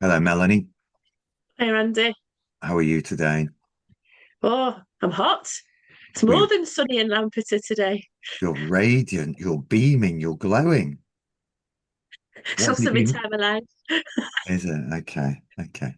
Hello, Melanie. Hey Randy. How are you today? Oh, I'm hot. It's Well, more than sunny in Lampeter today. you're radiant, you're beaming, you're glowing. It's What have you also my been? time of life. Is it? Okay, okay.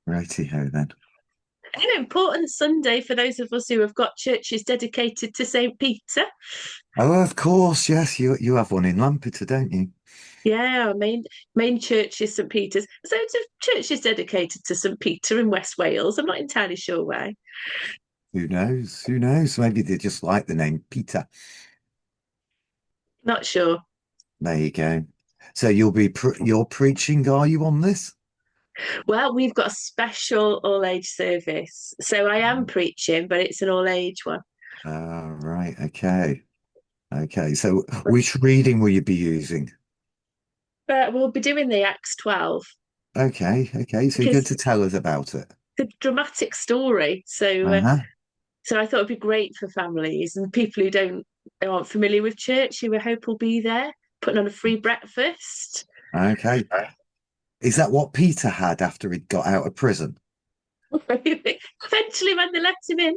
Righty ho then. An important Sunday for those of us who have got churches dedicated to St. Peter. Oh, of course, yes. You have one in Lampeter, don't you? Yeah, our main church is St. Peter's. So it's a church is dedicated to St. Peter in West Wales. I'm not entirely sure why. Who knows? Who knows? Maybe they just like the name Peter. Not sure. There you go. So you're preaching, are you, on this? Well, we've got a special all age service. So I am preaching, but it's an all age one. Right. Okay. Okay. So which reading will you be using? But we'll be doing the Acts 12 Okay. Okay. So you're going because to tell us about it. the dramatic story. Uh-huh. So I thought it'd be great for families and people who aren't familiar with church, who I hope will be there, putting on a free breakfast. Okay. Is that what Peter had after he got out of prison? Eventually, when they let him in,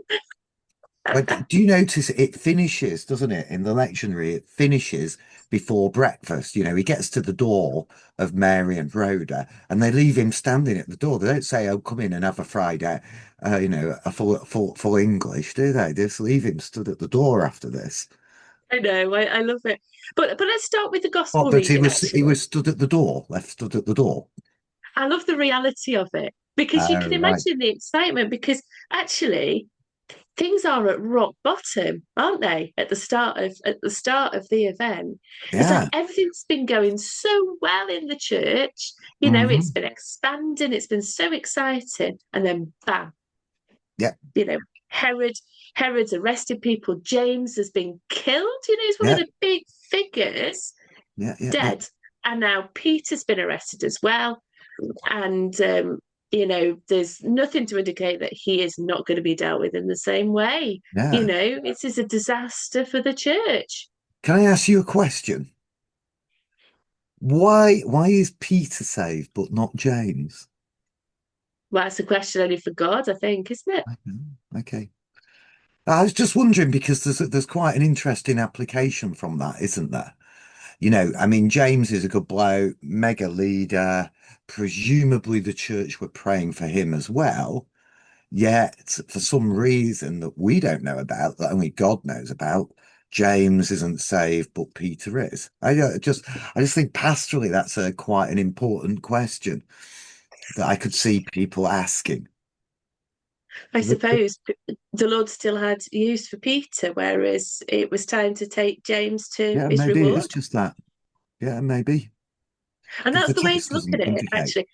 But do you notice it finishes, doesn't it? In the lectionary, it finishes before breakfast. You know, he gets to the door of Mary and Rhoda, and they leave him standing at the door. They don't say, "Oh, come in and have a Friday," a full English, do they? They just leave him stood at the door after this. I know, I love it. But let's start with the Oh, gospel but he reading, was he actually. was stood at the door, left stood at the door. I love the reality of it because you Oh, can right. imagine the excitement because actually things are at rock bottom, aren't they? At the start of the event, it's like Yeah. everything's been going so well in the church. It's Hmm. been expanding. It's been so exciting, and then bam, Yeah. you know, Herod. Herod's arrested people. James has been killed. He's one of Yeah. the big figures Yeah. Yeah. Yeah. dead, and now Peter's been arrested as well. And there's nothing to indicate that he is not going to be dealt with in the same way. Yeah. This is a disaster for the church. Can I ask you a question? Why is Peter saved but not James? Well, that's a question only for God, I think, isn't it? Okay. I was just wondering because there's quite an interesting application from that, isn't there? I mean, James is a good bloke, mega leader. Presumably the church were praying for him as well. Yet, for some reason that we don't know about, that only God knows about, James isn't saved, but Peter is. I just think pastorally that's a quite an important question that I could see people asking. I suppose the Lord still had use for Peter, whereas it was time to take James to Yeah, his maybe it is reward. just that. Yeah, maybe And because that's the the way text to look doesn't at it, indicate. actually.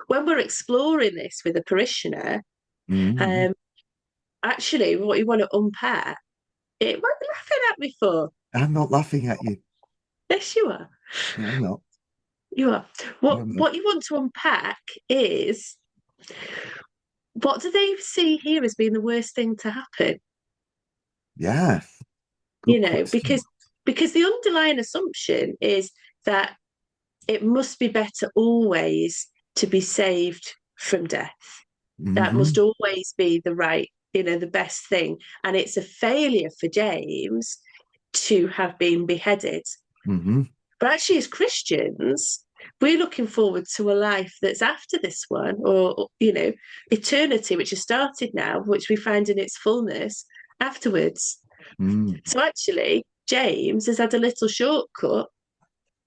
When we're exploring this with a parishioner, Mm, um, actually, what you want to unpack, it what are you laughing at me for? I'm not laughing at you. Yes, you are. No, I'm not. You are. No, What I'm not. what you want to unpack is what do they see here as being the worst thing to happen? Yeah, You good know, question. because the underlying assumption is that it must be better always to be saved from death. That must Hmm. always be the right, the best thing. And it's a failure for James to have been beheaded. Hmm. But actually, as Christians, we're looking forward to a life that's after this one, or, eternity, which has started now, which we find in its fullness afterwards. Mm. So actually, James has had a little shortcut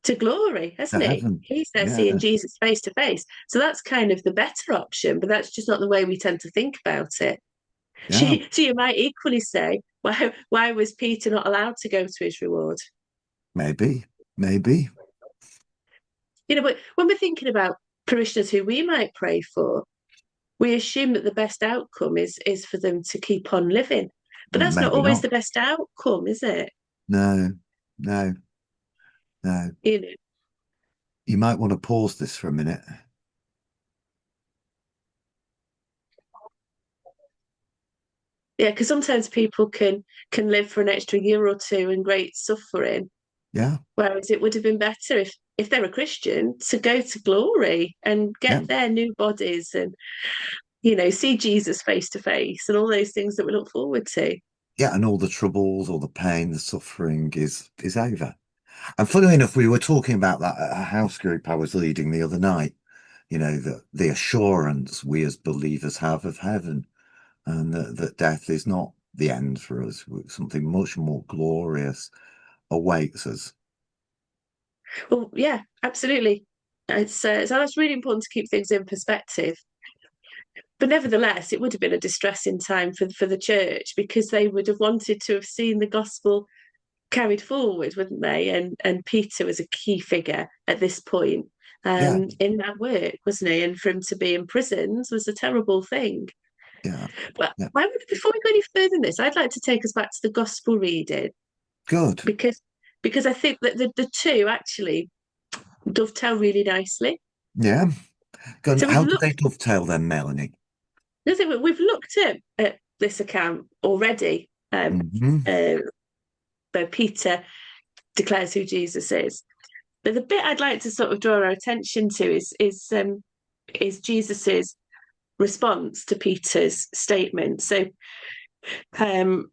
to glory, To hasn't he? heaven. He's there seeing Yeah, Jesus face to face. So that's kind of the better option, but that's just not the way we tend to think about it. yeah, So you might equally say, why was Peter not allowed to go to his reward? maybe, maybe. But when we're thinking about parishioners who we might pray for, we assume that the best outcome is for them to keep on living. But that's not Maybe always not. the best outcome, is it? No, no, no. You know, You might want to pause this for a minute. yeah, because sometimes people can live for an extra year or two in great suffering, Yeah, whereas it would have been better if if they're a Christian, to go to glory and Yeah. get their new bodies and, see Jesus face to face and all those things that we look forward to. Yeah, and all the troubles, all the pain, the suffering is over. And funnily enough, we were talking about that at a house group I was leading the other night. The assurance we as believers have of heaven, and that death is not the end for us. Something much more glorious awaits us. Well, yeah, absolutely. So that's really important to keep things in perspective. But nevertheless, it would have been a distressing time for the church because they would have wanted to have seen the gospel carried forward, wouldn't they? And Peter was a key figure at this point Yeah, in that work, wasn't he? And for him to be imprisoned was a terrible thing. yeah, But yeah. before we go any further in this, I'd like to take us back to the gospel reading Good. because I think that the two actually dovetail really nicely. Yeah. Good. So How do they dovetail then, Melanie? we've looked at this account already, Hmm. uh, where Peter declares who Jesus is. But the bit I'd like to sort of draw our attention to is Jesus's response to Peter's statement. So um,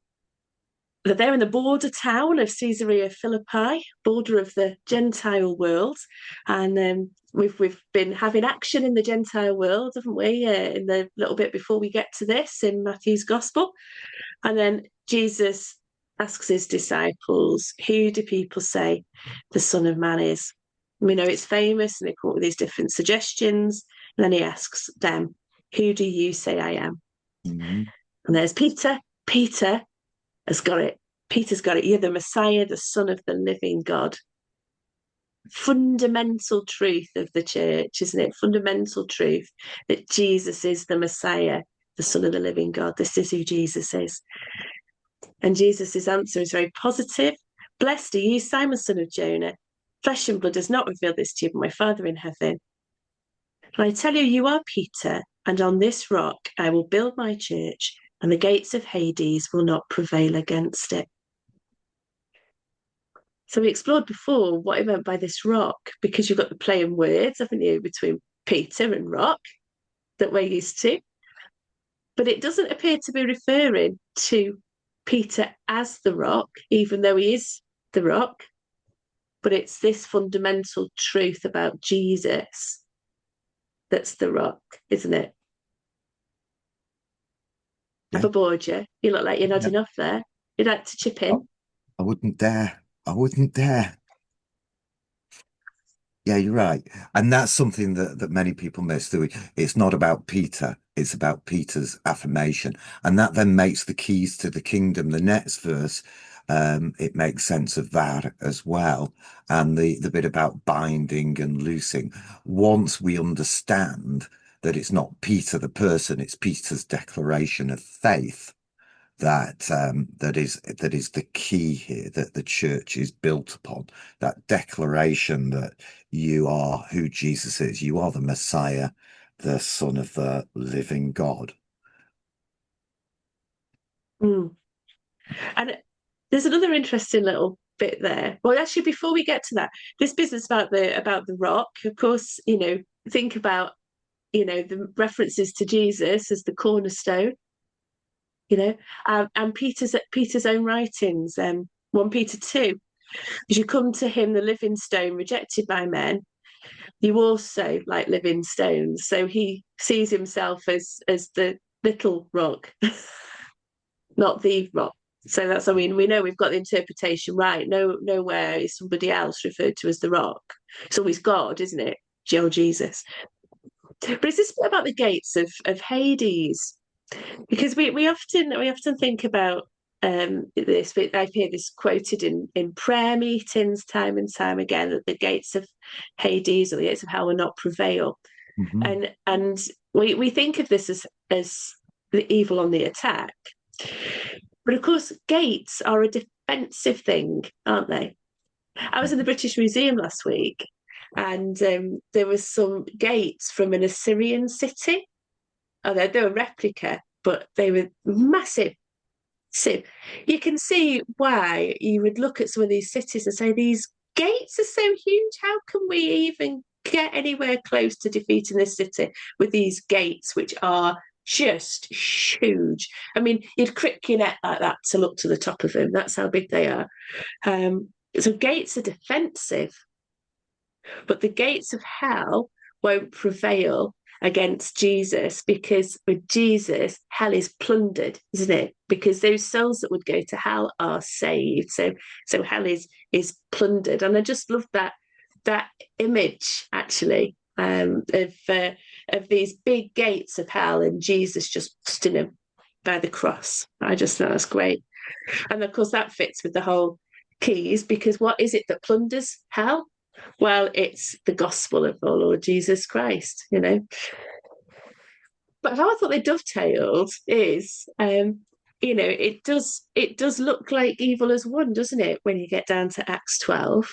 that they're in the border town of Caesarea Philippi, border of the Gentile world, and we've been having action in the Gentile world, haven't we? In the little bit before we get to this in Matthew's Gospel, and then Jesus asks his disciples, "Who do people say the Son of Man is?" We know it's famous, and they come up with these different suggestions. And then he asks them, "Who do you say I am?" Hmm. And there's Peter. Peter has got it. Peter's got it. You're the Messiah, the Son of the living God. Fundamental truth of the church, isn't it? Fundamental truth that Jesus is the Messiah, the Son of the living God. This is who Jesus is. And Jesus' answer is very positive. Blessed are you, Simon, son of Jonah. Flesh and blood has not revealed this to you, but my Father in heaven. And I tell you, you are Peter, and on this rock I will build my church, and the gates of Hades will not prevail against it. So we explored before what he meant by this rock, because you've got the play in words, haven't you, between Peter and rock that we're used to. But it doesn't appear to be referring to Peter as the rock, even though he is the rock. But it's this fundamental truth about Jesus that's the rock, isn't it? Have Yeah. I bored you? You look like you're Yeah. nodding off there. You'd like to chip in? I wouldn't dare. I wouldn't dare. Yeah, you're right. And that's something that many people miss. It's not about Peter, it's about Peter's affirmation. And that then makes the keys to the kingdom. The next verse, it makes sense of that as well. And the bit about binding and loosing. Once we understand that it's not Peter the person, it's Peter's declaration of faith that is the key here that the church is built upon, that declaration that you are who Jesus is, you are the Messiah, the Son of the living God. Mm. And there's another interesting little bit there. Well, actually, before we get to that, this business about the rock, of course, think about the references to Jesus as the cornerstone, and Peter's own writings, 1 Peter 2, as you come to him, the living stone, rejected by men, you also like living stones. So he sees himself as the little rock, not the rock. So that's, I mean, we know we've got the interpretation right. Nowhere is somebody else referred to as the rock. It's always God, isn't it? Joe Jesus. But is this about the gates of Hades? Because we often think about this, but I hear this quoted in prayer meetings time and time again, that the gates of Hades or the gates of hell will not prevail. Mhm. And we think of this as the evil on the attack. But of course, gates are a defensive thing, aren't they? I was in the British Museum last week, and there was some gates from an Assyrian city. Oh, they were a replica, but they were massive. So you can see why you would look at some of these cities and say these gates are so huge. How can we even get anywhere close to defeating this city with these gates, which are just huge? I mean, you'd crick your net like that to look to the top of them. That's how big they are. So gates are defensive, but the gates of hell won't prevail against Jesus, because with Jesus, hell is plundered, isn't it? Because those souls that would go to hell are saved. So hell is plundered. And I just love that image actually, of these big gates of hell and Jesus just busting them by the cross. I just thought that's great. And of course that fits with the whole keys, because what is it that plunders hell? Well, it's the gospel of our Lord Jesus Christ, you know. But how I thought they dovetailed is, it does look like evil has won, doesn't it? When you get down to Acts 12,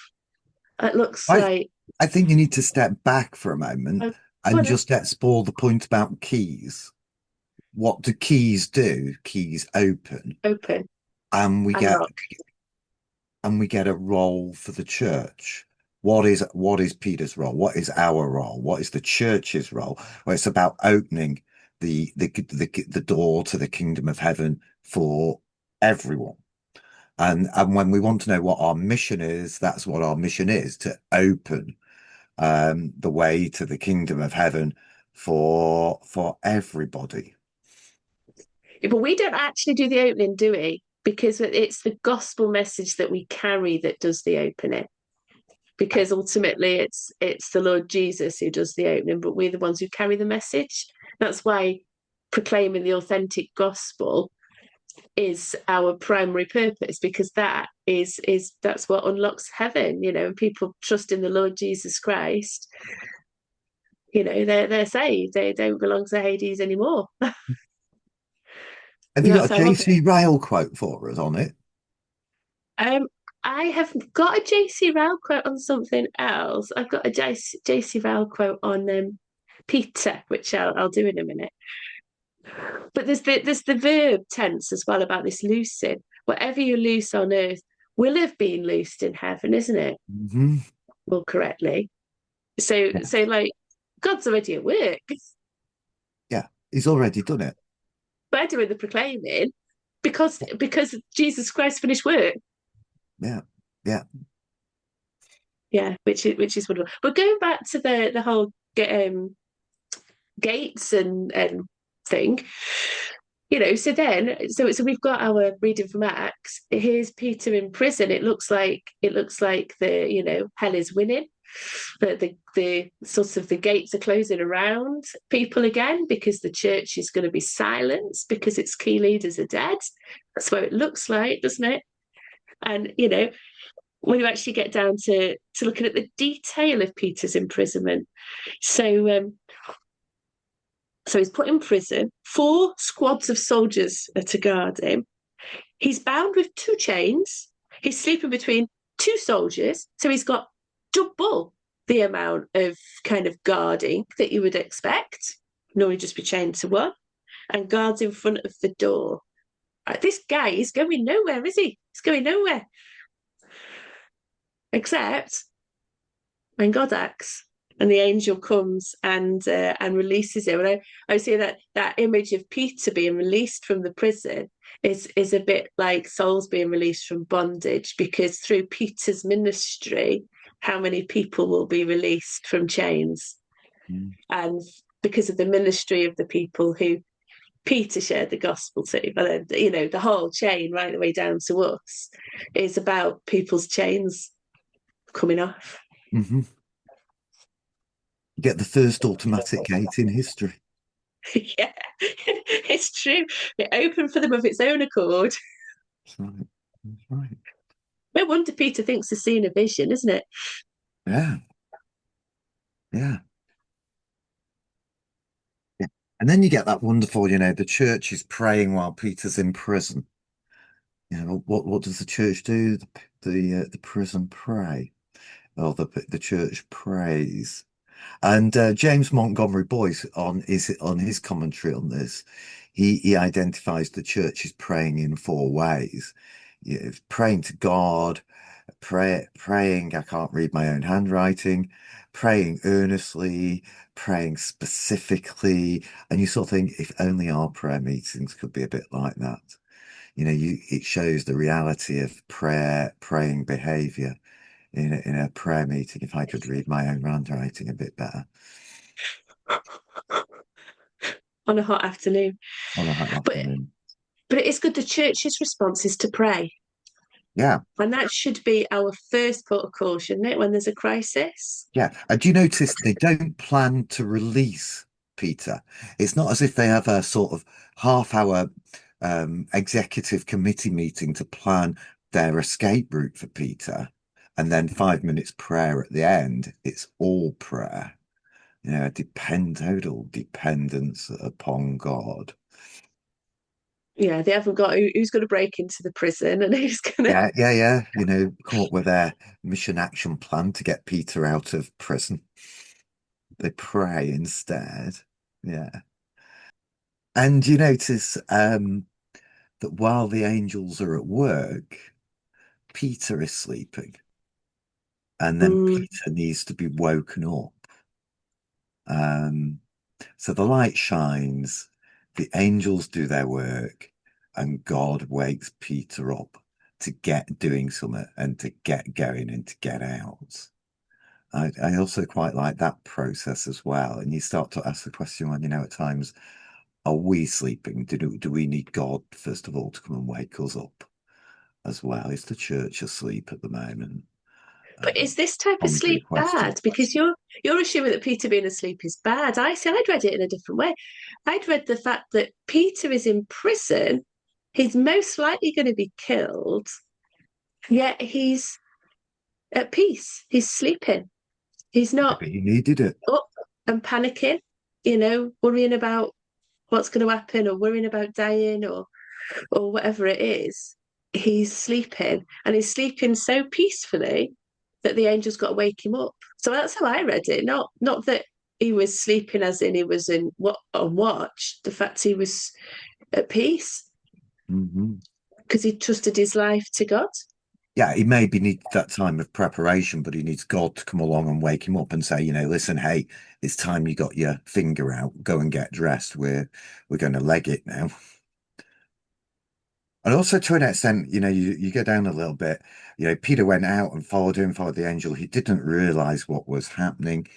it looks I like, I think you need to step back for a moment oh, and God, just explore the point about keys. What do keys do? Keys open, open and we and get lock. a role for the church. What is Peter's role? What is our role? What is the church's role? Well, it's about opening the door to the kingdom of heaven for everyone. And when we want to know what our mission is, that's what our mission is, to open the way to the kingdom of heaven for everybody. Yeah, but we don't actually do the opening, do we? Because it's the gospel message that we carry that does the opening. Because ultimately it's the Lord Jesus who does the opening, but we're the ones who carry the message. That's why proclaiming the authentic gospel is our primary purpose, because that's what unlocks heaven, and people trust in the Lord Jesus Christ, they're saved. They don't belong to Hades anymore. Have And you got that's a how I love it. JC Ryle quote for us on it? Um, I have got a JC Rowell quote on something else. I've got a JC Rowell quote on Peter, which I'll do in a minute. But there's the verb tense as well about this loosing. Whatever you loose on earth will have been loosed in heaven, isn't it? Hmm. Well, correctly. So like God's already at work. Yeah, he's already done it. We're doing the proclaiming because Jesus Christ finished work. Yeah, yeah. Yeah, which is wonderful. But going back to the whole gates and thing, so we've got our reading from Acts. Here's Peter in prison. It looks like the hell is winning. The sort of the gates are closing around people again, because the church is going to be silenced because its key leaders are dead. That's what it looks like, doesn't it? And when you actually get down to looking at the detail of Peter's imprisonment, so he's put in prison. 4 squads of soldiers are to guard him. He's bound with 2 chains. He's sleeping between 2 soldiers. So he's got double the amount of kind of guarding that you would expect. Normally just be chained to one. And guards in front of the door. This guy is going nowhere, is he? He's going nowhere. Except when God acts and the angel comes and releases him. And I see that image of Peter being released from the prison is a bit like souls being released from bondage, because through Peter's ministry, how many people will be released from chains? Mm. And because of the ministry of the people who Peter shared the gospel to, but then, the whole chain right the way down to us is about people's chains coming off. Hmm. Get the first automatic gate in history. Yeah, it's true. It opened for them of its own accord. That's right. That's right. No wonder Peter thinks he's seen a vision, isn't it? Yeah, yeah, yeah. And then you get that wonderful, the church is praying while Peter's in prison. What does the church do? The prison pray, or the church prays. And James Montgomery Boyce on his commentary on this, he identifies the church as praying in 4 ways. Praying to God, praying, I can't read my own handwriting, praying earnestly, praying specifically. And you sort of think, if only our prayer meetings could be a bit like that. It shows the reality of praying behavior in a prayer meeting. If I could read my own handwriting a bit better on a hot afternoon. on a hot But afternoon. but it is good. The church's response is to pray. Yeah. And that should be our first port of call, shouldn't it, when there's a crisis? Yeah. And do you notice they don't plan to release Peter? It's not as if they have a sort of half-hour executive committee meeting to plan their escape route for Peter, and then 5 minutes prayer at the end. It's all prayer, total dependence upon God. Yeah, they haven't got who's going to break into the prison and who's going to. Yeah. Come up with their mission action plan to get Peter out of prison. They pray instead. Yeah. And you notice that while the angels are at work, Peter is sleeping. And then Mm, Peter needs to be woken up. So the light shines, the angels do their work, and God wakes Peter up to get doing something and to get going and to get out. I also quite like that process as well. And you start to ask the question when, at times, are we sleeping? Do we need God, first of all, to come and wake us up as well? Is the church asleep at the moment? but is this type of Hungry sleep question. bad? Because you're assuming that Peter being asleep is bad. I'd read it in a different way. I'd read the fact that Peter is in prison, he's most likely going to be killed, yet he's at peace. He's sleeping. He's not Maybe he needed it. up and panicking, worrying about what's going to happen or worrying about dying or whatever it is. He's sleeping and he's sleeping so peacefully that the angel's got to wake him up. So that's how I read it. Not that he was sleeping as in he was in what on watch. The fact he was at peace Hmm. because he trusted his life to God. Yeah, he maybe needs that time of preparation, but he needs God to come along and wake him up and say, listen, hey, it's time you got your finger out. Go and get dressed. We're going to leg it now. And also to an extent, you go down a little bit. Peter went out and followed the angel. He didn't realize what was happening.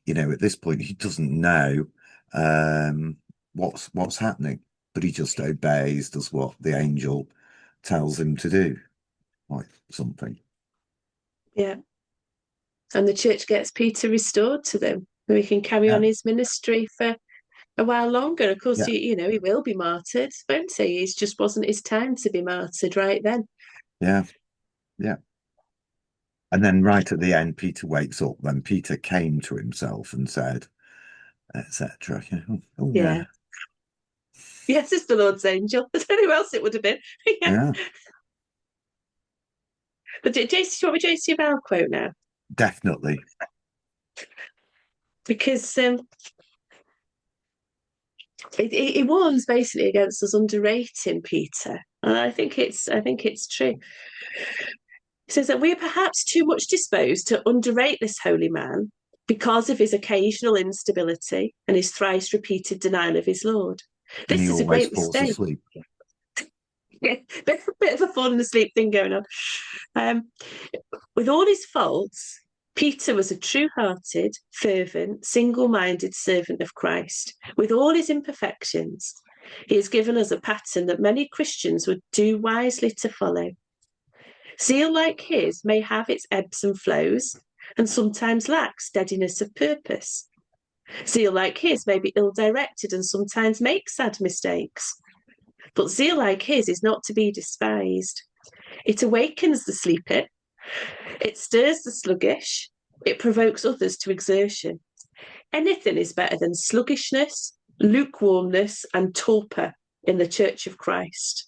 At this point, he doesn't know what's happening, but he just obeys, does what the angel tells him to do, like something. Yeah. And the church gets Peter restored to them. And he can carry Yeah, on his ministry for a while longer. Of course, yeah, he will be martyred, won't he? It just wasn't his time to be martyred right then. yeah, yeah. And then right at the end, Peter wakes up. Then Peter came to himself and said, etc. Oh Yeah. yeah, Yes, it's the Lord's angel. I don't know who else it would have been. Yeah. yeah, But JC, do you want me JC Bell quote now? definitely. Because it warns basically against us underrating Peter. And I think it's true. It says that we are perhaps too much disposed to underrate this holy man because of his occasional instability and his thrice repeated denial of his Lord. And This he is a always great falls mistake. asleep. Yeah, bit of a falling asleep thing going on. Um, with all his faults, Peter was a true hearted, fervent, single minded servant of Christ. With all his imperfections, he has given us a pattern that many Christians would do wisely to follow. Zeal like his may have its ebbs and flows and sometimes lack steadiness of purpose. Zeal like his may be ill directed and sometimes make sad mistakes. But zeal like his is not to be despised. It awakens the sleeping, it stirs the sluggish, it provokes others to exertion. Anything is better than sluggishness, lukewarmness, and torpor in the Church of Christ.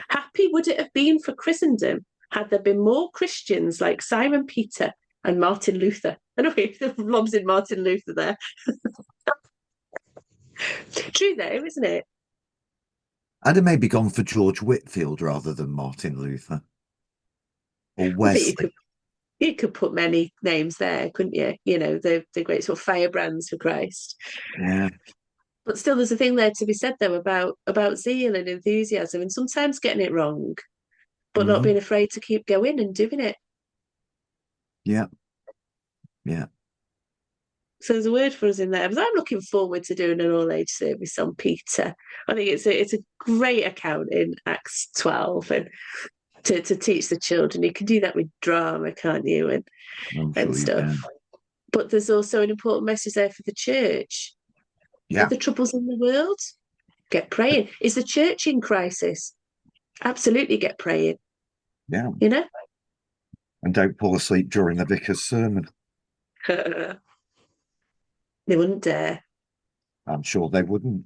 Happy would it have been for Christendom had there been more Christians like Simon Peter and Martin Luther. I know Rob's in Martin Luther there. True though, isn't it? I'd have maybe gone for George Whitfield rather than Martin Luther or I think you could. Wesley. You could put many names there, couldn't you? You know, the great sort of firebrands for Christ. Yeah. But still, there's a thing there to be said though about zeal and enthusiasm, and sometimes getting it wrong, but not Hmm. being afraid to keep going and doing it. Yeah. Yeah. So there's a word for us in there. But I'm looking forward to doing an all age service on Peter. I think it's a great account in Acts 12, and to teach the children. You can do that with drama, can't you? I'm And sure you stuff. can. But there's also an important message there for the church. With Yeah. the troubles in the world, get praying. Is the church in crisis? Absolutely get praying, Yeah. you know? And don't fall asleep during the vicar's sermon. They wouldn't dare. I'm sure they wouldn't.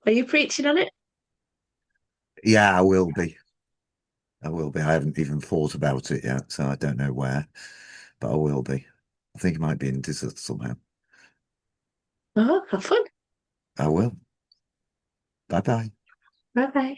Are you preaching on it? Yeah, I will be. I will be. I haven't even thought about it yet, so I don't know where, but I will be. I think it might be in Desert somehow. Oh, have fun. I will. Bye bye. Bye bye.